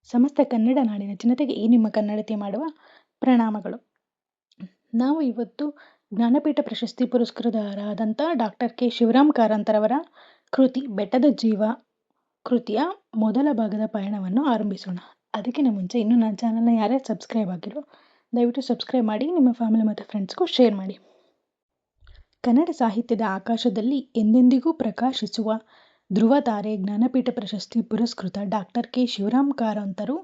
ಸಮಸ್ತ ಕನ್ನಡ ನಾಡಿನ ಜನತೆಗೆ ಈ ನಿಮ್ಮ ಕನ್ನಡತಿ ಮಾಡುವ ಪ್ರಣಾಮಗಳು. ನಾವು ಇವತ್ತು ಜ್ಞಾನಪೀಠ ಪ್ರಶಸ್ತಿ ಪುರಸ್ಕೃತರಾದಂಥ ಡಾಕ್ಟರ್ ಕೆ ಶಿವರಾಮ್ ಕಾರಂತರವರ ಕೃತಿ ಬೆಟ್ಟದ ಜೀವ ಕೃತಿಯ ಮೊದಲ ಭಾಗದ ಪಯಣವನ್ನು ಆರಂಭಿಸೋಣ. ಅದಕ್ಕಿಂತ ಮುಂಚೆ ಇನ್ನೂ ನನ್ನ ಚಾನಲ್ನ ಯಾರ್ಯಾರು ಸಬ್ಸ್ಕ್ರೈಬ್ ಆಗಿರೋ ದಯವಿಟ್ಟು ಸಬ್ಸ್ಕ್ರೈಬ್ ಮಾಡಿ, ನಿಮ್ಮ ಫ್ಯಾಮಿಲಿ ಮತ್ತು ಫ್ರೆಂಡ್ಸ್ಗೂ ಶೇರ್ ಮಾಡಿ. ಕನ್ನಡ ಸಾಹಿತ್ಯದ ಆಕಾಶದಲ್ಲಿ ಎಂದೆಂದಿಗೂ ಪ್ರಕಾಶಿಸುವ ಧ್ರುವತಾರೆ ಜ್ಞಾನಪೀಠ ಪ್ರಶಸ್ತಿ ಪುರಸ್ಕೃತ ಡಾಕ್ಟರ್ ಕೆ ಶಿವರಾಮ್ ಕಾರಂತರು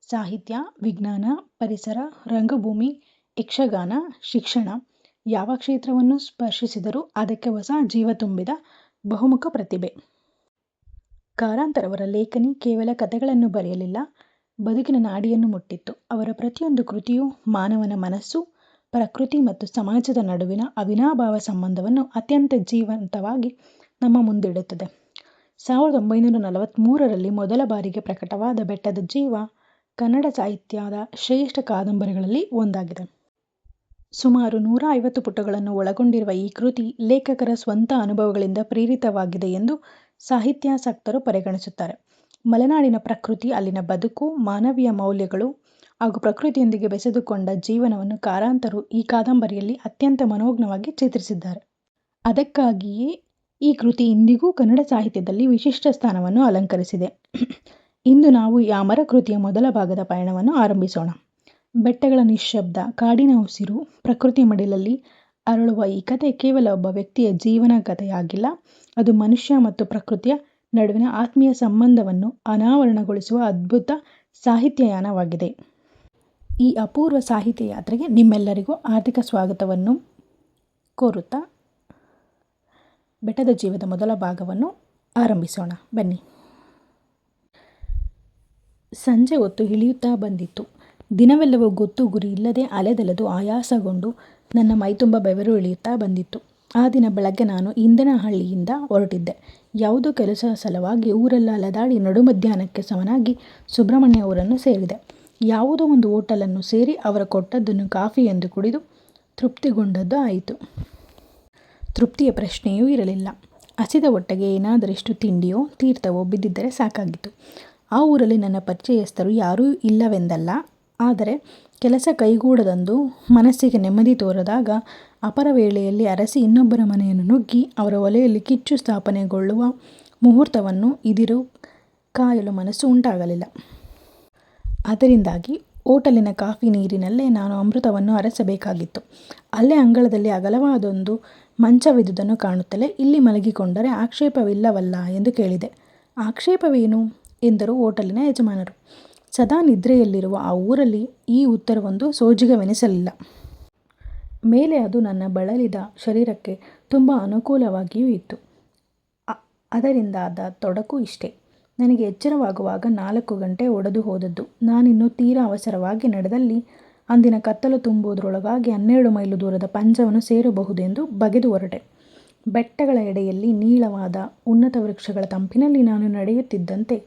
ಸಾಹಿತ್ಯ, ವಿಜ್ಞಾನ, ಪರಿಸರ, ರಂಗಭೂಮಿ, ಯಕ್ಷಗಾನ, ಶಿಕ್ಷಣ ಯಾವ ಕ್ಷೇತ್ರವನ್ನು ಸ್ಪರ್ಶಿಸಿದರೂ ಅದಕ್ಕೆ ಹೊಸ ಜೀವ ತುಂಬಿದ ಬಹುಮುಖ ಪ್ರತಿಭೆ. ಕಾರಂತರವರ ಲೇಖನಿ ಕೇವಲ ಕಥೆಗಳನ್ನು ಬರೆಯಲಿಲ್ಲ, ಬದುಕಿನ ನಾಡಿಯನ್ನು ಮುಟ್ಟಿತ್ತು. ಅವರ ಪ್ರತಿಯೊಂದು ಕೃತಿಯೂ ಮಾನವನ ಮನಸ್ಸು, ಪ್ರಕೃತಿ ಮತ್ತು ಸಮಾಜದ ನಡುವಿನ ಅವಿನಾಭಾವ ಸಂಬಂಧವನ್ನು ಅತ್ಯಂತ ಜೀವಂತವಾಗಿ ನಮ್ಮ ಮುಂದಿಡುತ್ತದೆ. 1943ರಲ್ಲಿ ಮೊದಲ ಬಾರಿಗೆ ಪ್ರಕಟವಾದ ಬೆಟ್ಟದ ಜೀವ ಕನ್ನಡ ಸಾಹಿತ್ಯದ ಶ್ರೇಷ್ಠ ಕಾದಂಬರಿಗಳಲ್ಲಿ ಒಂದಾಗಿದೆ. ಸುಮಾರು 150 ಪುಟಗಳನ್ನು ಒಳಗೊಂಡಿರುವ ಈ ಕೃತಿ ಲೇಖಕರ ಸ್ವಂತ ಅನುಭವಗಳಿಂದ ಪ್ರೇರಿತವಾಗಿದೆ ಎಂದು ಸಾಹಿತ್ಯಾಸಕ್ತರು ಪರಿಗಣಿಸುತ್ತಾರೆ. ಮಲೆನಾಡಿನ ಪ್ರಕೃತಿ, ಅಲ್ಲಿನ ಬದುಕು, ಮಾನವೀಯ ಮೌಲ್ಯಗಳು ಹಾಗೂ ಪ್ರಕೃತಿಯೊಂದಿಗೆ ಬೆಸೆದುಕೊಂಡ ಜೀವನವನ್ನು ಕಾರಂತರು ಈ ಕಾದಂಬರಿಯಲ್ಲಿ ಅತ್ಯಂತ ಮನೋಜ್ಞವಾಗಿ ಚಿತ್ರಿಸಿದ್ದಾರೆ. ಅದಕ್ಕಾಗಿಯೇ ಈ ಕೃತಿ ಇಂದಿಗೂ ಕನ್ನಡ ಸಾಹಿತ್ಯದಲ್ಲಿ ವಿಶಿಷ್ಟ ಸ್ಥಾನವನ್ನು ಅಲಂಕರಿಸಿದೆ. ಇಂದು ನಾವು ಈ ಅಮರ ಕೃತಿಯ ಮೊದಲ ಭಾಗದ ಪಯಣವನ್ನು ಆರಂಭಿಸೋಣ. ಬೆಟ್ಟಗಳ ನಿಶ್ಶಬ್ದ, ಕಾಡಿನ ಉಸಿರು, ಪ್ರಕೃತಿ ಮಡಿಲಲ್ಲಿ ಅರಳುವ ಈ ಕಥೆ ಕೇವಲ ಒಬ್ಬ ವ್ಯಕ್ತಿಯ ಜೀವನ ಕಥೆಯಾಗಿಲ್ಲ, ಅದು ಮನುಷ್ಯ ಮತ್ತು ಪ್ರಕೃತಿಯ ನಡುವಿನ ಆತ್ಮೀಯ ಸಂಬಂಧವನ್ನು ಅನಾವರಣಗೊಳಿಸುವ ಅದ್ಭುತ ಸಾಹಿತ್ಯಯಾನವಾಗಿದೆ. ಈ ಅಪೂರ್ವ ಸಾಹಿತ್ಯ ಯಾತ್ರೆಗೆ ನಿಮ್ಮೆಲ್ಲರಿಗೂ ಹಾರ್ದಿಕ ಸ್ವಾಗತವನ್ನು ಕೋರುತ್ತಾ ಬೆಟ್ಟದ ಜೀವದ ಮೊದಲ ಭಾಗವನ್ನು ಆರಂಭಿಸೋಣ. ಬನ್ನಿ. ಸಂಜೆ ಹೊತ್ತು ಇಳಿಯುತ್ತಾ ಬಂದಿತ್ತು. ದಿನವೆಲ್ಲವೂ ಗೊತ್ತು ಗುರಿ ಇಲ್ಲದೆ ಅಲೆದೆಲೆದು ಆಯಾಸಗೊಂಡು ನನ್ನ ಮೈತುಂಬ ಬೆವರು ಇಳಿಯುತ್ತಾ ಬಂದಿತ್ತು. ಆ ದಿನ ಬೆಳಗ್ಗೆ ನಾನು ಇಂದನಹಳ್ಳಿಯಿಂದ ಹೊರಟಿದ್ದೆ. ಯಾವುದೋ ಕೆಲಸ ಸಲುವಾಗಿ ಊರೆಲ್ಲ ಅಲೆದಾಡಿ ನಡುಮಧ್ಯಾಹ್ನಕ್ಕೆ ಸಮನಾಗಿ ಸುಬ್ರಹ್ಮಣ್ಯ ಊರನ್ನು ಸೇರಿದೆ. ಯಾವುದೋ ಒಂದು ಹೋಟೆಲನ್ನು ಸೇರಿ ಅವರು ಕೊಟ್ಟದ್ದನ್ನು ಕಾಫಿ ಎಂದು ಕುಡಿದು ತೃಪ್ತಿಗೊಂಡದ್ದು ಆಯಿತು. ತೃಪ್ತಿಯ ಪ್ರಶ್ನೆಯೂ ಇರಲಿಲ್ಲ. ಹಸಿದ ಹೊಟ್ಟೆಗೆ ಏನಾದರಿಷ್ಟು ತಿಂಡಿಯೋ ತೀರ್ಥವೋ ಬಿದ್ದಿದ್ದರೆ ಸಾಕಾಗಿತ್ತು. ಆ ಊರಲ್ಲಿ ನನ್ನ ಪರಿಚಯಸ್ಥರು ಯಾರೂ ಇಲ್ಲವೆಂದಲ್ಲ, ಆದರೆ ಕೆಲಸ ಕೈಗೂಡದಂದು ಮನಸ್ಸಿಗೆ ನೆಮ್ಮದಿ ತೋರದಾಗ ಅಪರ ವೇಳೆಯಲ್ಲಿ ಅರಸಿ ಇನ್ನೊಬ್ಬರ ಮನೆಯನ್ನು ನುಗ್ಗಿ ಅವರ ಒಲೆಯಲ್ಲಿ ಕಿಚ್ಚು ಸ್ಥಾಪನೆಗೊಳ್ಳುವ ಮುಹೂರ್ತವನ್ನು ಇದಿರು ಕಾಯಲು ಮನಸ್ಸು ಉಂಟಾಗಲಿಲ್ಲ. ಅದರಿಂದಾಗಿ ಹೋಟೆಲಿನ ಕಾಫಿ ನೀರಿನಲ್ಲೇ ನಾನು ಅಮೃತವನ್ನು ಅರಸಬೇಕಾಗಿತ್ತು. ಅಲ್ಲೇ ಅಂಗಳದಲ್ಲಿ ಅಗಲವಾದೊಂದು ಮಂಚವಿದ್ದುದನ್ನು ಕಾಣುತ್ತಲೇ ಇಲ್ಲಿ ಮಲಗಿಕೊಂಡರೆ ಆಕ್ಷೇಪವಿಲ್ಲವಲ್ಲ ಎಂದು ಕೇಳಿದೆ. ಆಕ್ಷೇಪವೇನು ಎಂದರು ಹೋಟೆಲಿನ ಯಜಮಾನರು. ಸದಾ ನಿದ್ರೆಯಲ್ಲಿರುವ ಆ ಊರಲ್ಲಿ ಈ ಉತ್ತರವೊಂದು ಸೋಜಿಗವೆನಿಸಲಿಲ್ಲ. ಮೇಲೆ ಅದು ನನ್ನ ಬಳಲಿದ ಶರೀರಕ್ಕೆ ತುಂಬ ಅನುಕೂಲವಾಗಿಯೂ ಇತ್ತು. ಅದರಿಂದಾದ ತೊಡಕು ಇಷ್ಟೇ, ನನಗೆ ಎಚ್ಚರವಾಗುವಾಗ 4 ಗಂಟೆ ಒಡೆದು ಹೋದದ್ದು. ನಾನಿನ್ನು ತೀರಾ ಅವಸರವಾಗಿ ನಡೆದಲ್ಲಿ ಅಂದಿನ ಕತ್ತಲು ತುಂಬುವುದರೊಳಗಾಗಿ 12 ಮೈಲು ದೂರದ ಪಂಜವನ್ನು ಸೇರಬಹುದೆಂದು ಬಗೆದು ಹೊರಟೆ. ಬೆಟ್ಟಗಳ ಎಡೆಯಲ್ಲಿ ನೀಳವಾದ ಉನ್ನತ ವೃಕ್ಷಗಳ ತಂಪಿನಲ್ಲಿ ನಾನು ನಡೆಯುತ್ತಿದ್ದಂತೆ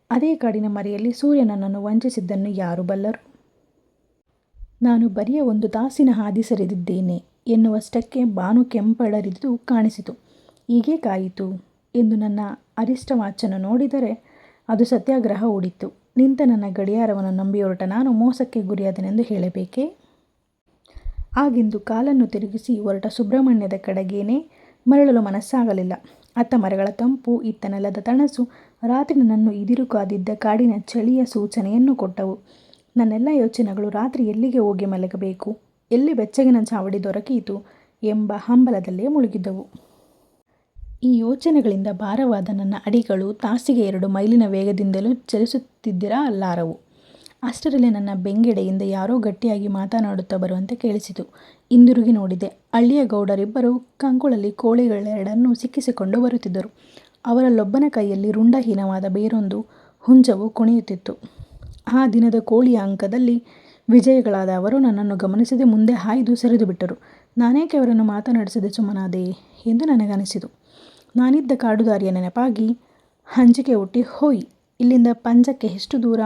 ಅದೇ ಕಾಡಿನ ಮರೆಯಲ್ಲಿ ಸೂರ್ಯ ನನ್ನನ್ನು ವಂಚಿಸಿದ್ದನ್ನು ಯಾರು ಬಲ್ಲರು? ನಾನು ಬರಿಯ 1 ತಾಸಿನ ಹಾದಿ ಸರಿದಿದ್ದೇನೆ ಎನ್ನುವಷ್ಟಕ್ಕೆ ಬಾನು ಕೆಂಪಡರಿದು ಕಾಣಿಸಿತು. ಹೀಗೇಕಾಯಿತು ಎಂದು ನನ್ನ ಅರಿಷ್ಟವಾಚನ್ನು ನೋಡಿದರೆ ಅದು ಸತ್ಯಾಗ್ರಹ ಹೂಡಿತ್ತು. ನಿಂತ ನನ್ನ ಗಡಿಯಾರವನ್ನು ನಂಬಿ ಹೊರಟ ನಾನು ಮೋಸಕ್ಕೆ ಗುರಿಯಾದೆನೆಂದು ಹೇಳಬೇಕೇ? ಆಗಿಂದು ಕಾಲನ್ನು ತಿರುಗಿಸಿ ಹೊರಟ ಸುಬ್ರಹ್ಮಣ್ಯದ ಕಡೆಗೇನೆ ಮರಳಲು ಮನಸ್ಸಾಗಲಿಲ್ಲ. ಅತ್ತ ಮರಗಳ ತಂಪು, ಇತ್ತ ನೆಲದ ತಣಸು ರಾತ್ರಿ ನನ್ನನ್ನು ಇದಿರು ಕಾದಿದ್ದ ಕಾಡಿನ ಚಳಿಯ ಸೂಚನೆಯನ್ನು ಕೊಟ್ಟವು. ನನ್ನೆಲ್ಲ ಯೋಚನೆಗಳು ರಾತ್ರಿ ಎಲ್ಲಿಗೆ ಹೋಗಿ ಮಲಗಬೇಕು, ಎಲ್ಲಿ ಬೆಚ್ಚಗಿನ ಚಾವಡಿ ದೊರಕೀತು ಎಂಬ ಹಂಬಲದಲ್ಲೇ ಮುಳುಗಿದ್ದವು. ಈ ಯೋಚನೆಗಳಿಂದ ಭಾರವಾದ ನನ್ನ ಅಡಿಗಳು ತಾಸಿಗೆ 2 ಮೈಲಿನ ವೇಗದಿಂದಲೂ ಚಲಿಸುತ್ತಿದ್ದಿರಲಾರವು. ಅಷ್ಟರಲ್ಲಿ ನನ್ನ ಬೆಂಗೆಡೆಯಿಂದ ಯಾರೋ ಗಟ್ಟಿಯಾಗಿ ಮಾತನಾಡುತ್ತಾ ಬರುವಂತೆ ಕೇಳಿಸಿತು. ಹಿಂದಿರುಗಿ ನೋಡಿದೆ. ಹಳ್ಳಿಯ ಗೌಡರಿಬ್ಬರು ಕಂಕುಳಲ್ಲಿ ಕೋಳಿಗಳೆರಡನ್ನು ಸಿಕ್ಕಿಸಿಕೊಂಡು ಬರುತ್ತಿದ್ದರು. ಅವರಲ್ಲೊಬ್ಬನ ಕೈಯಲ್ಲಿ ರುಂಡಹೀನವಾದ ಬೇರೊಂದು ಹುಂಜವು ಕುಣಿಯುತ್ತಿತ್ತು. ಆ ದಿನದ ಕೋಳಿಯ ಅಂಕದಲ್ಲಿ ವಿಜಯಿಗಳಾದ ಅವರು ನನ್ನನ್ನು ಗಮನಿಸದೆ ಮುಂದೆ ಹಾಯ್ದು ಸರಿದುಬಿಟ್ಟರು. ನಾನೇಕೆ ಅವರನ್ನು ಮಾತನಾಡಿಸದೆ ಸುಮ್ಮನಾದೆ ಎಂದು ನನಗನಿಸಿತು. ನಾನಿದ್ದ ಕಾಡುದಾರಿಯ ನೆನಪಾಗಿ ಅಂಜಿಕೆ ಹುಟ್ಟಿ, ಹೋಯ್, ಇಲ್ಲಿಂದ ಪಂಜಕ್ಕೆ ಎಷ್ಟು ದೂರ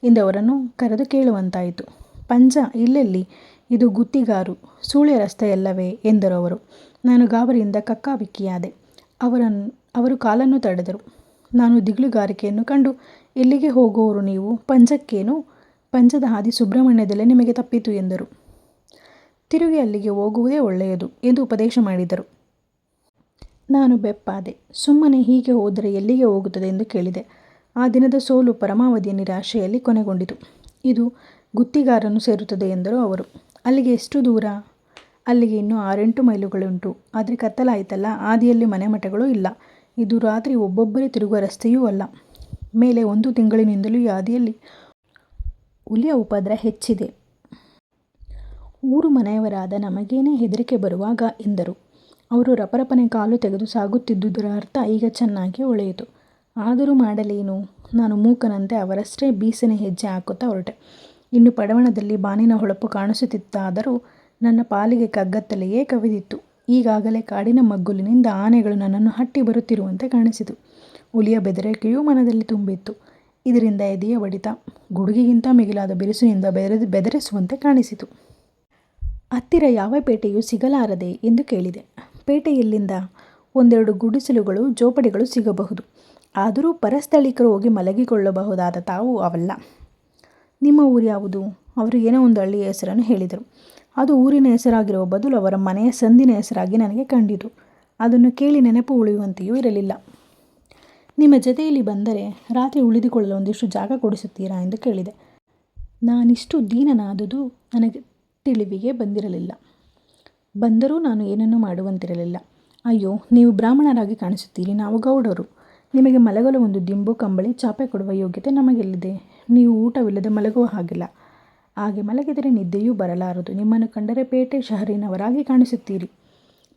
ಎಂದು ಅವರನ್ನು ಕರೆದು ಕೇಳುವಂತಾಯಿತು. ಪಂಜ ಇಲ್ಲೆಲ್ಲಿ? ಇದು ಗುತ್ತಿಗಾರು, ಸೂಳ್ಯ ರಸ್ತೆಯಲ್ಲವೇ ಎಂದರು ಅವರು. ನಾನು ಗಾಬರಿಯಿಂದ ಕಕ್ಕಾಬಿಕ್ಕಿಯಾದೆ. ಅವರು ಕಾಲನ್ನು ತಡೆದರು. ನಾನು ದಿಗಿಲುಗಾರಿಕೆಯನ್ನು ಕಂಡು ಎಲ್ಲಿಗೆ ಹೋಗುವವರು ನೀವು? ಪಂಜಕ್ಕೇನು? ಪಂಜದ ಹಾದಿ ಸುಬ್ರಹ್ಮಣ್ಯದಲ್ಲೇ ನಿಮಗೆ ತಪ್ಪಿತು ಎಂದರು. ತಿರುಗಿ ಅಲ್ಲಿಗೆ ಹೋಗುವುದೇ ಒಳ್ಳೆಯದು ಎಂದು ಉಪದೇಶ ಮಾಡಿದರು. ನಾನು ಬೆಪ್ಪಾದೆ. ಸುಮ್ಮನೆ ಹೀಗೆ ಹೋದರೆ ಎಲ್ಲಿಗೆ ಹೋಗುತ್ತದೆ ಎಂದು ಕೇಳಿದೆ. ಆ ದಿನದ ಸೋಲು ಪರಮಾವಧಿಯ ನಿರಾಶೆಯಲ್ಲಿ ಕೊನೆಗೊಂಡಿತು. ಇದು ಗುತ್ತಿಗಾರನ್ನು ಸೇರುತ್ತದೆ ಎಂದರು ಅವರು. ಅಲ್ಲಿಗೆ ಎಷ್ಟು ದೂರ? ಅಲ್ಲಿಗೆ ಇನ್ನೂ 6-8 ಮೈಲುಗಳುಂಟು. ಆದರೆ ಕತ್ತಲಾಯಿತಲ್ಲ, ಹಾದಿಯಲ್ಲಿ ಮನೆಮಠಗಳೂ ಇಲ್ಲ. ಇದು ರಾತ್ರಿ ಒಬ್ಬೊಬ್ಬರೇ ತಿರುಗುವ ರಸ್ತೆಯೂ ಅಲ್ಲ. ಮೇಲೆ 1 ತಿಂಗಳಿನಿಂದಲೂ ಈ ಹಾದಿಯಲ್ಲಿ ಹುಲಿಯ ಉಪದ್ರ ಹೆಚ್ಚಿದೆ. ಊರು ಮನೆಯವರಾದ ನಮಗೇನೇ ಹೆದರಿಕೆ ಬರುವಾಗ ಎಂದರು. ಅವರು ರಪರಪನೆ ಕಾಲು ತೆಗೆದು ಸಾಗುತ್ತಿದ್ದುದರ ಅರ್ಥ ಈಗ ಚೆನ್ನಾಗಿ ಹೊಳೆಯಿತು. ಆದರೂ ಮಾಡಲೇನು? ನಾನು ಮೂಕನಂತೆ ಅವರಷ್ಟೇ ಬೀಸನೆ ಹೆಜ್ಜೆ ಹಾಕುತ್ತಾ ಹೊರಟೆ. ಇನ್ನು ಪಡವಣದಲ್ಲಿ ಬಾನಿನ ಹೊಳಪು ಕಾಣಿಸುತ್ತಿತ್ತಾದರೂ ನನ್ನ ಪಾಲಿಗೆ ಕಗ್ಗತ್ತಲೆಯೇ ಕವಿದಿತ್ತು. ಈಗಾಗಲೇ ಕಾಡಿನ ಮಗ್ಗುಲಿನಿಂದ ಆನೆಗಳು ನನ್ನನ್ನು ಹಟ್ಟಿ ಬರುತ್ತಿರುವಂತೆ ಕಾಣಿಸಿತು. ಹುಲಿಯ ಬೆದರಿಕೆಯೂ ಮನದಲ್ಲಿ ತುಂಬಿತ್ತು. ಇದರಿಂದ ಎದೆಯ ಬಡಿತ ಗುಡುಗಿಗಿಂತ ಮಿಗಿಲಾದ ಬಿರುಸಿನಿಂದ ಬೆದರಿಸುವಂತೆ ಕಾಣಿಸಿತು. ಹತ್ತಿರ ಯಾವ ಪೇಟೆಯೂ ಸಿಗಲಾರದೆ ಎಂದು ಕೇಳಿದೆ. ಪೇಟೆ ಎಲ್ಲಿಂದ? 1-2 ಗುಡಿಸಲುಗಳು, ಜೋಪಡಿಗಳು ಸಿಗಬಹುದು. ಆದರೂ ಪರಸ್ಥಳೀಕರು ಹೋಗಿ ಮಲಗಿಕೊಳ್ಳಬಹುದಾದ ತಾವು ಅವಲ್ಲ. ನಿಮ್ಮ ಊರು ಯಾವುದು? ಅವರು ಏನೋ ಒಂದು ಹಳ್ಳಿಯ ಹೆಸರನ್ನು ಹೇಳಿದರು. ಅದು ಊರಿನ ಹೆಸರಾಗಿರುವ ಬದಲು ಅವರ ಮನೆಯ ಸಂದಿನ ಹೆಸರಾಗಿ ನನಗೆ ಕಂಡಿತು. ಅದನ್ನು ಕೇಳಿ ನೆನಪು ಉಳಿಯುವಂತೆಯೂ ಇರಲಿಲ್ಲ. ನಿಮ್ಮ ಜೊತೆಯಲ್ಲಿ ಬಂದರೆ ರಾತ್ರಿ ಉಳಿದುಕೊಳ್ಳಲು ಒಂದಿಷ್ಟು ಜಾಗ ಕೊಡಿಸುತ್ತೀರಾ ಎಂದು ಕೇಳಿದೆ. ನಾನಿಷ್ಟು ದೀನನಾದುದು ನನಗೆ ತಿಳಿವಿಗೆ ಬಂದಿರಲಿಲ್ಲ. ಬಂದರೂ ನಾನು ಏನನ್ನೂ ಮಾಡುವಂತಿರಲಿಲ್ಲ. ಅಯ್ಯೋ, ನೀವು ಬ್ರಾಹ್ಮಣರಾಗಿ ಕಾಣಿಸುತ್ತೀರಿ, ನಾವು ಗೌಡರು. ನಿಮಗೆ ಮಲಗಲು ಒಂದು ದಿಂಬು, ಕಂಬಳಿ, ಚಾಪೆ ಕೊಡುವ ಯೋಗ್ಯತೆ ನಮಗೆಲ್ಲಿದೆ? ನೀವು ಊಟವಿಲ್ಲದೆ ಮಲಗುವ ಹಾಗಿಲ್ಲ. ಹಾಗೆ ಮಲಗಿದರೆ ನಿದ್ದೆಯೂ ಬರಲಾರದು. ನಿಮ್ಮನ್ನು ಕಂಡರೆ ಪೇಟೆ ಶಹರಿನವರಾಗಿ ಕಾಣಿಸುತ್ತೀರಿ.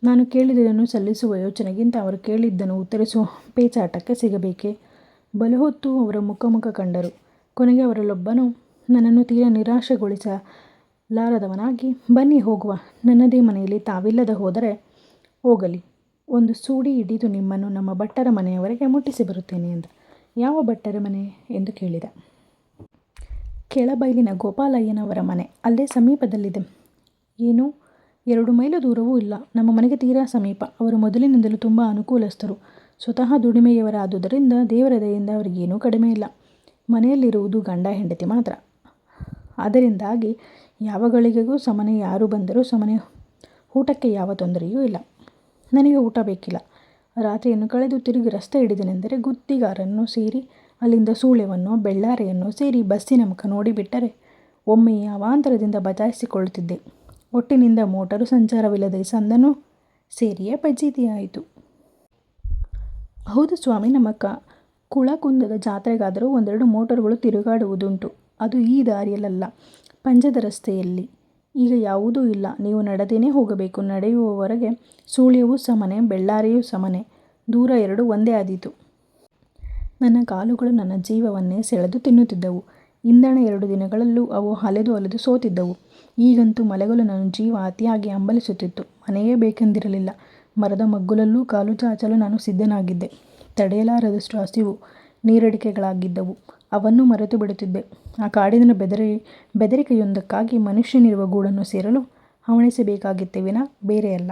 ನಾನು ಕೇಳಿದುದನ್ನು ಸಲ್ಲಿಸುವ ಯೋಚನೆಗಿಂತ ಅವರು ಕೇಳಿದ್ದನ್ನು ಉತ್ತರಿಸುವ ಪೇಚಾಟಕ್ಕೆ ಸಿಗಬೇಕೆ? ಬಲುಹೊತ್ತು ಅವರ ಮುಖ ಕಂಡರು. ಕೊನೆಗೆ ಅವರಲ್ಲೊಬ್ಬನು ನನ್ನನ್ನು ತೀರಾ ನಿರಾಶೆಗೊಳಿಸಲಾರದವನಾಗಿ, ಬನ್ನಿ ಹೋಗುವ. ನನ್ನದೇ ಮನೆಯಲ್ಲಿ ತಾವಿಲ್ಲದೆ ಹೋದರೆ ಹೋಗಲಿ. ಒಂದು ಸೂಡಿ ಹಿಡಿದು ನಿಮ್ಮನ್ನು ನಮ್ಮ ಭಟ್ಟರ ಮನೆಯವರೆಗೆ ಮುಟ್ಟಿಸಿ ಬರುತ್ತೇನೆ ಎಂದ. ಯಾವ ಭಟ್ಟರ ಮನೆ ಎಂದು ಕೇಳಿದ. ಕೆಳಬೈಲಿನ ಗೋಪಾಲಯ್ಯನವರ ಮನೆ. ಅಲ್ಲೇ ಸಮೀಪದಲ್ಲಿದೆ. ಏನು, 2 ಮೈಲು ದೂರವೂ ಇಲ್ಲ. ನಮ್ಮ ಮನೆಗೆ ತೀರಾ ಸಮೀಪ. ಅವರು ಮೊದಲಿನಿಂದಲೂ ತುಂಬ ಅನುಕೂಲಸ್ಥರು. ಸ್ವತಃ ದುಡಿಮೆಯವರಾದುದರಿಂದ ದೇವರ ದಯೆಯಿಂದ ಅವರಿಗೇನೂ ಕಡಿಮೆ ಇಲ್ಲ. ಮನೆಯಲ್ಲಿರುವುದು ಗಂಡ ಹೆಂಡತಿ ಮಾತ್ರ. ಅದರಿಂದಾಗಿ ಯಾವ ಗಳಿಗೆಗೂ ಸಮನೆ ಯಾರು ಬಂದರೂ ಸಮನೆ ಊಟಕ್ಕೆ ಯಾವ ತೊಂದರೆಯೂ ಇಲ್ಲ. ನನಗೆ ಊಟ ಬೇಕಿಲ್ಲ. ರಾತ್ರಿಯನ್ನು ಕಳೆದು ತಿರುಗಿ ರಸ್ತೆ ಹಿಡಿದೆನೆಂದರೆ ಗುತ್ತಿಗಾರನ್ನು ಸೇರಿ ಅಲ್ಲಿಂದ ಸೂಳೆವನ್ನೋ ಬೆಳ್ಳಾರೆಯನ್ನೋ ಸೇರಿ ಬಸ್ಸಿನ ಮುಖ ನೋಡಿಬಿಟ್ಟರೆ ಒಮ್ಮೆಯೇ ಅವಾಂತರದಿಂದ ಬಚಾಯಿಸಿಕೊಳ್ಳುತ್ತಿದ್ದೆ. ಒಟ್ಟಿನಿಂದ ಮೋಟರು ಸಂಚಾರವಿಲ್ಲದೆ ಸಂದನೂ ಸೇರಿಯೇ ಫಜೀತಿಯಾಯಿತು. ಹೌದು ಸ್ವಾಮಿ, ನಮ್ಮ ಕುಳಕುಂದದ ಜಾತ್ರೆಗಾದರೂ 1-2 ಮೋಟರುಗಳು ತಿರುಗಾಡುವುದುಂಟು. ಅದು ಈ ದಾರಿಯಲ್ಲ, ಪಂಜದ ರಸ್ತೆಯಲ್ಲಿ. ಈಗ ಯಾವುದೂ ಇಲ್ಲ. ನೀವು ನಡೆದೇನೆ ಹೋಗಬೇಕು. ನಡೆಯುವವರೆಗೆ ಸೂಳ್ಯವೂ ಸಮನೆ, ಬೆಳ್ಳಾರೆಯೂ ಸಮನೆ. ದೂರ 2 ಒಂದೇ ಆದೀತು. ನನ್ನ ಕಾಲುಗಳು ನನ್ನ ಜೀವವನ್ನೇ ಸೆಳೆದು ತಿನ್ನುತ್ತಿದ್ದವು. ಇಂದಣ 2 ದಿನಗಳಲ್ಲೂ ಅವು ಅಲೆದು ಸೋತಿದ್ದವು. ಈಗಂತೂ ಮಲಗಲು ನನ್ನ ಜೀವ ಅತಿಯಾಗಿ ಹಂಬಲಿಸುತ್ತಿತ್ತು. ಮನೆಯೇ ಬೇಕೆಂದಿರಲಿಲ್ಲ. ಮರದ ಮಗ್ಗುಲಲ್ಲೂ ಕಾಲು ಚಾಚಲು ನಾನು ಸಿದ್ಧನಾಗಿದ್ದೆ. ತಡೆಯಲಾರದಷ್ಟು ಹಸಿವು ನೀರಡಿಕೆಗಳಾಗಿದ್ದವು. ಅವನ್ನೂ ಮರೆತು ಬಿಡುತ್ತಿದ್ದೆ. ಆ ಕಾಡಿನ ಬೆದರಿಕೆಯೊಂದಕ್ಕಾಗಿ ಮನುಷ್ಯನಿರುವ ಗೂಡನ್ನು ಸೇರಲು ಹವಣಿಸಬೇಕಾಗಿತ್ತೇ ವಿನಾ ಬೇರೆಯಲ್ಲ.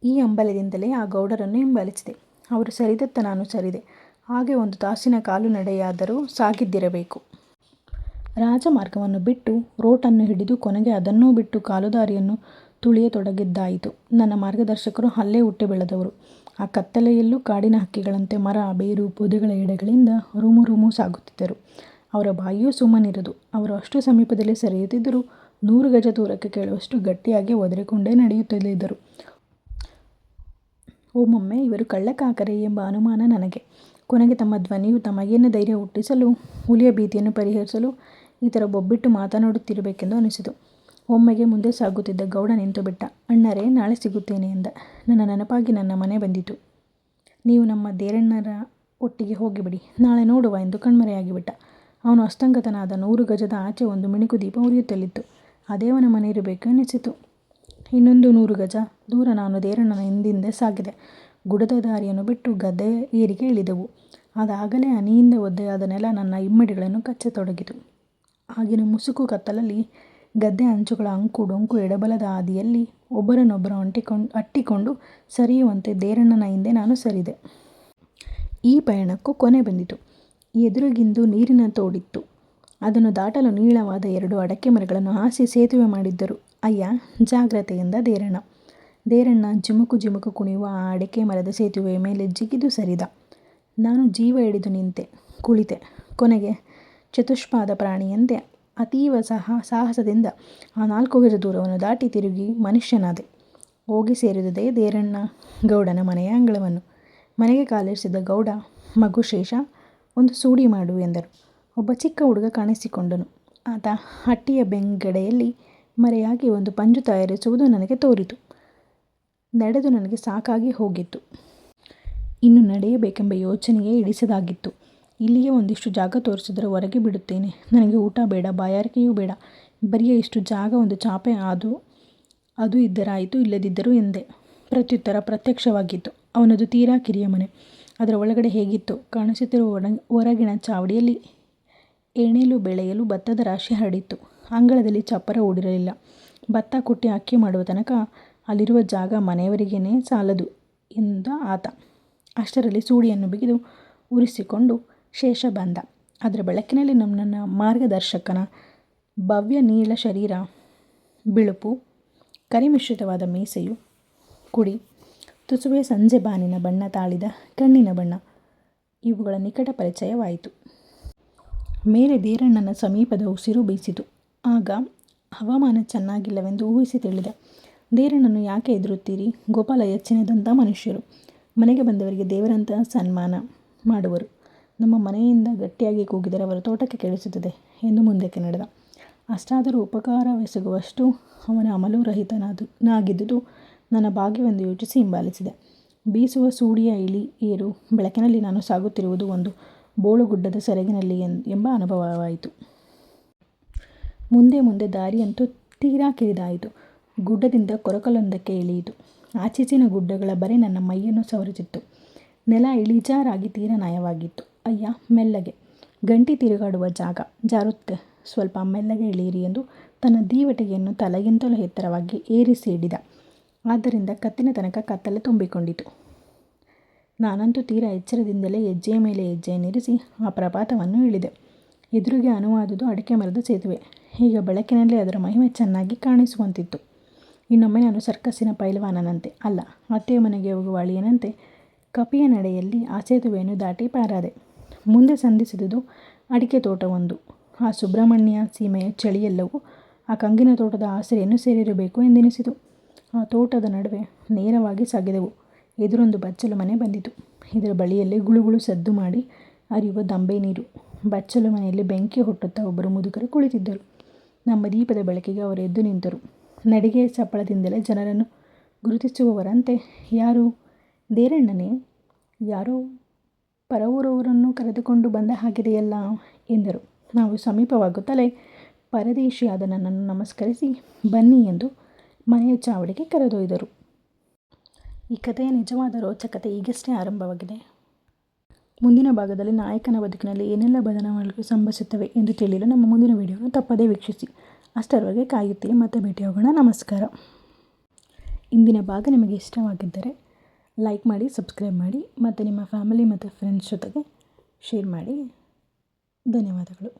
ಈ ಹಂಬಲದಿಂದಲೇ ಆ ಗೌಡರನ್ನು ಹಿಂಬಾಲಿಸಿದೆ. ಅವರು ಸರಿದತ್ತ ನಾನು ಸರಿದೆ. ಹಾಗೆ 1 ತಾಸಿನ ಕಾಲು ನಡೆಯಾದರೂ ಸಾಗಿದ್ದಿರಬೇಕು. ರಾಜಮಾರ್ಗವನ್ನು ಬಿಟ್ಟು ರೋಟನ್ನು ಹಿಡಿದು ಕೊನೆಗೆ ಅದನ್ನೂ ಬಿಟ್ಟು ಕಾಲುದಾರಿಯನ್ನು ತುಳಿಯತೊಡಗಿದ್ದಾಯಿತು. ನನ್ನ ಮಾರ್ಗದರ್ಶಕರು ಅಲ್ಲೇ ಹುಟ್ಟಿ ಬೆಳೆದವರು. ಆ ಕತ್ತಲೆಯಲ್ಲೂ ಕಾಡಿನ ಹಕ್ಕಿಗಳಂತೆ ಮರ, ಬೇರು, ಪೊದೆಗಳ ಎಡೆಗಳಿಂದ ರುಮು ಸಾಗುತ್ತಿದ್ದರು. ಅವರ ಬಾಯಿಯೂ ಸುಮ್ಮನಿರದು. ಅವರು ಅಷ್ಟು ಸಮೀಪದಲ್ಲಿ ಸರಿಯುತ್ತಿದ್ದರೂ 100 ಗಜ ದೂರಕ್ಕೆ ಕೇಳುವಷ್ಟು ಗಟ್ಟಿಯಾಗಿ ಒದರಿಕೊಂಡೇ ನಡೆಯುತ್ತಲಿದ್ದರು. ಒಮ್ಮೊಮ್ಮೆ ಇವರು ಕಳ್ಳಕಾಕರೇ ಎಂಬ ಅನುಮಾನ ನನಗೆ. ಕೊನೆಗೆ ತಮ್ಮ ಧ್ವನಿಯು ತಮಗೇನೆ ಧೈರ್ಯ ಹುಟ್ಟಿಸಲು, ಹುಲಿಯ ಭೀತಿಯನ್ನು ಪರಿಹರಿಸಲು ಈ ಥರ ಬೊಬ್ಬಿಟ್ಟು ಮಾತನಾಡುತ್ತಿರಬೇಕೆಂದು ಅನಿಸಿತು. ಒಮ್ಮೆಗೆ ಮುಂದೆ ಸಾಗುತ್ತಿದ್ದ ಗೌಡ ನಿಂತುಬಿಟ್ಟ. ಅಣ್ಣರೇ, ನಾಳೆ ಸಿಗುತ್ತೇನೆ ಎಂದ. ನನ್ನ ನೆನಪಾಗಿ ನನ್ನ ಮನೆ ಬಂದಿತು. ನೀವು ನಮ್ಮ ದೇರಣ್ಣರ ಒಟ್ಟಿಗೆ ಹೋಗಿಬಿಡಿ, ನಾಳೆ ನೋಡುವ ಎಂದು ಕಣ್ಮರೆಯಾಗಿಬಿಟ್ಟ. ಅವನು ಅಸ್ತಂಗತನಾದ. 100 ಗಜದ ಆಚೆ ಒಂದು ಮಿಣುಕು ದೀಪ ಉರಿಯುತ್ತಲಿತ್ತು. ಅದೇ ಅವನ ಮನೆ ಇರಬೇಕು ಎನಿಸಿತು. ಇನ್ನೊಂದು 100 ಗಜ ದೂರ ನಾನು ದೇರಣ್ಣನ ಹಿಂದಿಂದೆ ಸಾಗಿದೆ. ಗುಡದ ದಾರಿಯನ್ನು ಬಿಟ್ಟು ಗದ್ದೆ ಏರಿಗೆ ಇಳಿದೆವು. ಅದಾಗಲೇ ಹನಿಯಿಂದ ಒದ್ದೆಯಾದ ನೆಲ ನನ್ನ ಹಿಮ್ಮಡಿಗಳನ್ನು ಕಚ್ಚತೊಡಗಿತು. ಆಗಿನ ಮುಸುಕು ಕತ್ತಲಲ್ಲಿ ಗದ್ದೆ ಅಂಚುಗಳ ಅಂಕು ಡೊಂಕು ಎಡಬಲದ ಹಾದಿಯಲ್ಲಿ ಒಬ್ಬರನ್ನೊಬ್ಬರು ಅಟ್ಟಿಕೊಂಡು ಸರಿಯುವಂತೆ ದೇರಣ್ಣನ ಹಿಂದೆ ನಾನು ಸರಿದೆ. ಈ ಪಯಣಕ್ಕೂ ಕೊನೆ ಬಂದಿತು. ಎದುರಿಗಿಂದು ನೀರಿನ ತೋಡಿತ್ತು. ಅದನ್ನು ದಾಟಲು ನೀಳವಾದ 2 ಅಡಕೆ ಮರಗಳನ್ನು ಹಾಸಿ ಸೇತುವೆ ಮಾಡಿದ್ದರು. ಅಯ್ಯ, ಜಾಗ್ರತೆ ಎಂದ ದೇರಣ್ಣ. ದೇರಣ್ಣ ಜಿಮುಕು ಜಿಮುಕು ಕುಣಿಯುವ ಆ ಅಡಕೆ ಮರದ ಸೇತುವೆಯ ಮೇಲೆ ಜಿಗಿದು ಸರಿದ. ನಾನು ಜೀವ ಹಿಡಿದು ನಿಂತೆ, ಕುಳಿತೆ. ಕೊನೆಗೆ ಚತುಷ್ಪಾದ ಪ್ರಾಣಿಯಂತೆ ಅತೀವ ಸಾಹಸದಿಂದ ಆ 4 ಗಜ ದೂರವನ್ನು ದಾಟಿ ತಿರುಗಿ ಮನುಷ್ಯನಾದೆ. ಹೋಗಿ ಸೇರಿದುದೇ ದೇರಣ್ಣ ಗೌಡನ ಮನೆಯ ಅಂಗಳವನ್ನು. ಮನೆಗೆ ಕಾಲಿರಿಸಿದ ಗೌಡ, ಮಗು ಶೇಷ, ಒಂದು ಸೂಡಿ ಮಾಡು ಎಂದರು. ಒಬ್ಬ ಚಿಕ್ಕ ಹುಡುಗ ಕಾಣಿಸಿಕೊಂಡನು. ಆತ ಹಟ್ಟಿಯ ಬೆಂಗಡೆಯಲ್ಲಿ ಮರೆಯಾಗಿ ಒಂದು ಪಂಜು ತಯಾರಿಸುವುದು ನನಗೆ ತೋರಿತು. ನಡೆದು ನನಗೆ ಸಾಕಾಗಿ ಹೋಗಿತ್ತು. ಇನ್ನು ನಡೆಯಬೇಕೆಂಬ ಯೋಚನೆಯೇ ಇಡಿಸದಾಗಿತ್ತು. ಇಲ್ಲಿಯೇ ಒಂದಿಷ್ಟು ಜಾಗ ತೋರಿಸಿದರೆ ಹೊರಗೆ ಬಿಡುತ್ತೇನೆ. ನನಗೆ ಊಟ ಬೇಡ, ಬಾಯಾರಿಕೆಯೂ ಬೇಡ. ಬರಿಯ ಇಷ್ಟು ಜಾಗ, ಒಂದು ಚಾಪೆ, ಅದು ಇದ್ದರಾಯಿತು, ಇಲ್ಲದಿದ್ದರೂ ಎಂದೆ. ಪ್ರತ್ಯುತ್ತರ ಪ್ರತ್ಯಕ್ಷವಾಗಿತ್ತು. ಅವನದು ತೀರಾ ಕಿರಿಯ ಮನೆ. ಅದರ ಒಳಗಡೆ ಹೇಗಿತ್ತು? ಕಾಣಿಸುತ್ತಿರುವ ಹೊರಗಿನ ಚಾವಡಿಯಲ್ಲಿ ಎಣೆಲು ಬೆಳೆಯಲು ಭತ್ತದ ರಾಶಿ ಹರಡಿತ್ತು. ಅಂಗಳದಲ್ಲಿ ಚಪ್ಪರ ಹೂಡಿರಲಿಲ್ಲ. ಭತ್ತ ಕುಟ್ಟಿ ಅಕ್ಕಿ ಮಾಡುವ ತನಕ ಅಲ್ಲಿರುವ ಜಾಗ ಮನೆಯವರಿಗೇನೆ ಸಾಲದು ಎಂದ ಆತ. ಅಷ್ಟರಲ್ಲಿ ಸೂಡಿಯನ್ನು ಬಿಗಿದು ಉರಿಸಿಕೊಂಡು ಶೇಷ ಬಂದ. ಅದರ ಬೆಳಕಿನಲ್ಲಿ ನನ್ನ ಮಾರ್ಗದರ್ಶಕನ ಭವ್ಯ ನೀಳ ಶರೀರ, ಬಿಳುಪು ಕರಿಮಿಶ್ರಿತವಾದ ಮೀಸೆಯು, ಕುಡಿ ತುಸುವೆ ಸಂಜೆ ಬಾನಿನ ಬಣ್ಣ ತಾಳಿದ ಕಣ್ಣಿನ ಬಣ್ಣ, ಇವುಗಳ ನಿಕಟ ಪರಿಚಯವಾಯಿತು. ಮೇಲೆ ದೇರಣ್ಣನ ಸಮೀಪದ ಉಸಿರು ಬೀಸಿತು. ಆಗ ಹವಾಮಾನ ಚೆನ್ನಾಗಿಲ್ಲವೆಂದು ಊಹಿಸಿ ತಿಳಿದೆ. ದೇರಣ್ಣನು ಯಾಕೆ ಹೆದರುತ್ತೀರಿ? ಗೋಪಾಲ ಹೆಚ್ಚಿನದಂಥ ಮನುಷ್ಯರು. ಮನೆಗೆ ಬಂದವರಿಗೆ ದೇವರಂತಹ ಸನ್ಮಾನ ಮಾಡುವರು. ನಮ್ಮ ಮನೆಯಿಂದ ಗಟ್ಟಿಯಾಗಿ ಕೂಗಿದರೆ ಅವರ ತೋಟಕ್ಕೆ ಕೇಳಿಸುತ್ತದೆ ಎಂದು ಮುಂದಕ್ಕೆ ನಡೆದ. ಅಷ್ಟಾದರೂ ಉಪಕಾರವೆಸಗುವಷ್ಟು ಅವನ ಅಮಲು ರಹಿತನಾಗಿದ್ದುದು ನನ್ನ ಭಾಗ್ಯವೆಂದು ಯೋಚಿಸಿ ಹಿಂಬಾಲಿಸಿದೆ. ಬೀಸುವ ಸೂಡಿಯ ಇಳಿ ಏರು ಬೆಳಕಿನಲ್ಲಿ ನಾನು ಸಾಗುತ್ತಿರುವುದು ಒಂದು ಬೋಳುಗುಡ್ಡದ ಸೆರಗಿನಲ್ಲಿ ಎಂಬ ಅನುಭವವಾಯಿತು. ಮುಂದೆ ದಾರಿಯಂತೂ ತೀರಾ ಕಿರಿದಾಯಿತು. ಗುಡ್ಡದಿಂದ ಕೊರಕಲೊಂದಕ್ಕೆ ಇಳಿಯಿತು. ಆಚೀಚಿನ ಗುಡ್ಡಗಳ ಬರೆ ನನ್ನ ಮೈಯನ್ನು ಸವರುತ್ತಿತ್ತು. ನೆಲ ಇಳಿಜಾರಾಗಿ ತೀರಾ ನಯವಾಗಿತ್ತು. ಅಯ್ಯ, ಮೆಲ್ಲಗೆ, ಗಂಟಿ ತಿರುಗಾಡುವ ಜಾಗ, ಜಾರುತ್ತೆ, ಸ್ವಲ್ಪ ಮೆಲ್ಲಗೆ ಇಳಿಯಿರಿ ಎಂದು ತನ್ನ ದೀವಟಿಗೆಯನ್ನು ತಲೆಗಿಂತಲೂ ಎತ್ತರವಾಗಿ ಏರಿಸಿ ಹಿಡಿದ. ಆದ್ದರಿಂದ ಕತ್ತಿನ ತನಕ ಕತ್ತಲೆ ತುಂಬಿಕೊಂಡಿತು. ನಾನಂತೂ ತೀರಾ ಎಚ್ಚರದಿಂದಲೇ ಹೆಜ್ಜೆಯ ಮೇಲೆ ಹೆಜ್ಜೆಯನ್ನಿರಿಸಿ ಆ ಪ್ರಪಾತವನ್ನು ಇಳಿದೆ. ಎದುರಿಗೆ ಅನುವಾದುದು ಅಡಕೆ ಮರದ ಸೇತುವೆ. ಈಗ ಬೆಳಕಿನಲ್ಲಿ ಅದರ ಮಹಿಮೆ ಚೆನ್ನಾಗಿ ಕಾಣಿಸುವಂತಿತ್ತು. ಇನ್ನೊಮ್ಮೆ ನಾನು ಸರ್ಕಸ್ಸಿನ ಪೈಲ್ವಾನನಂತೆ ಅಲ್ಲ, ಅತ್ತೆಯ ಮನೆಗೆ ಹೋಗುವ ಅಳಿಯನಂತೆ ಕಪಿಯ ನಡೆಯಲ್ಲಿ ಆ ಸೇತುವೆಯನ್ನು ದಾಟಿ ಪಾರಾದೆ. ಮುಂದೆ ಸಂಧಿಸಿದುದು ಅಡಿಕೆ ತೋಟವೊಂದು. ಆ ಸುಬ್ರಹ್ಮಣ್ಯ ಸೀಮೆಯ ಚಳಿಯೆಲ್ಲವೂ ಆ ಕಂಗಿನ ತೋಟದ ಆಸರೆಯನ್ನು ಸೇರಿರಬೇಕು ಎಂದೆನಿಸಿತು. ಆ ತೋಟದ ನಡುವೆ ನೇರವಾಗಿ ಸಾಗಿದೆವು. ಎದುರೊಂದು ಬಚ್ಚಲು ಮನೆ ಬಂದಿತು. ಇದರ ಬಳಿಯಲ್ಲೇ ಗುಳುಗುಳು ಸದ್ದು ಮಾಡಿ ಹರಿಯುವ ದಂಬೆ ನೀರು. ಬಚ್ಚಲು ಮನೆಯಲ್ಲಿ ಬೆಂಕಿ ಹೊಟ್ಟುತ್ತಾ ಒಬ್ಬರು ಮುದುಕರು ಕುಳಿತಿದ್ದರು. ನಮ್ಮ ದೀಪದ ಬೆಳಕಿಗೆ ಅವರು ಎದ್ದು ನಿಂತರು. ನಡಿಗೆಯ ಚಪ್ಪಳದಿಂದಲೇ ಜನರನ್ನು ಗುರುತಿಸುವವರಂತೆ, ಯಾರು? ದೇರಣ್ಣನೇ? ಯಾರೋ ಪರವೂರವರನ್ನು ಕರೆದುಕೊಂಡು ಬಂದ ಹಾಗಿದೆಯಲ್ಲ ಎಂದರು. ನಾವು ಸಮೀಪವಾಗುತ್ತಲೇ ಪರದೇಶಿಯಾದ ನನ್ನನ್ನು ನಮಸ್ಕರಿಸಿ ಬನ್ನಿ ಎಂದು ಮನೆಯ ಚಾವಡಿಗೆ ಕರೆದೊಯ್ದರು. ಈ ಕಥೆಯ ನಿಜವಾದ ರೋಚಕತೆ ಈಗಷ್ಟೇ ಆರಂಭವಾಗಿದೆ. ಮುಂದಿನ ಭಾಗದಲ್ಲಿ ನಾಯಕನ ಬದುಕಿನಲ್ಲಿ ಏನೆಲ್ಲ ಬದಲಾವಣೆಗಳು ಸಂಭವಿಸುತ್ತವೆ ಎಂದು ತಿಳಿಯಲು ನಮ್ಮ ಮುಂದಿನ ವಿಡಿಯೋವನ್ನು ತಪ್ಪದೇ ವೀಕ್ಷಿಸಿ. ಅಷ್ಟರವರೆಗೆ ಕಾಯುತ್ತೀರಿ. ಮತ್ತೆ ಭೇಟಿಯಾಗೋಣ. ನಮಸ್ಕಾರ. ಇಂದಿನ ಭಾಗ ನಿಮಗೆ ಇಷ್ಟವಾಗಿದ್ದರೆ ಲೈಕ್ ಮಾಡಿ, ಸಬ್ಸ್ಕ್ರೈಬ್ ಮಾಡಿ ಮತ್ತು ನಿಮ್ಮ ಫ್ಯಾಮಿಲಿ ಮತ್ತು ಫ್ರೆಂಡ್ಸ್ ಜೊತೆಗೆ ಶೇರ್ ಮಾಡಿ. ಧನ್ಯವಾದಗಳು.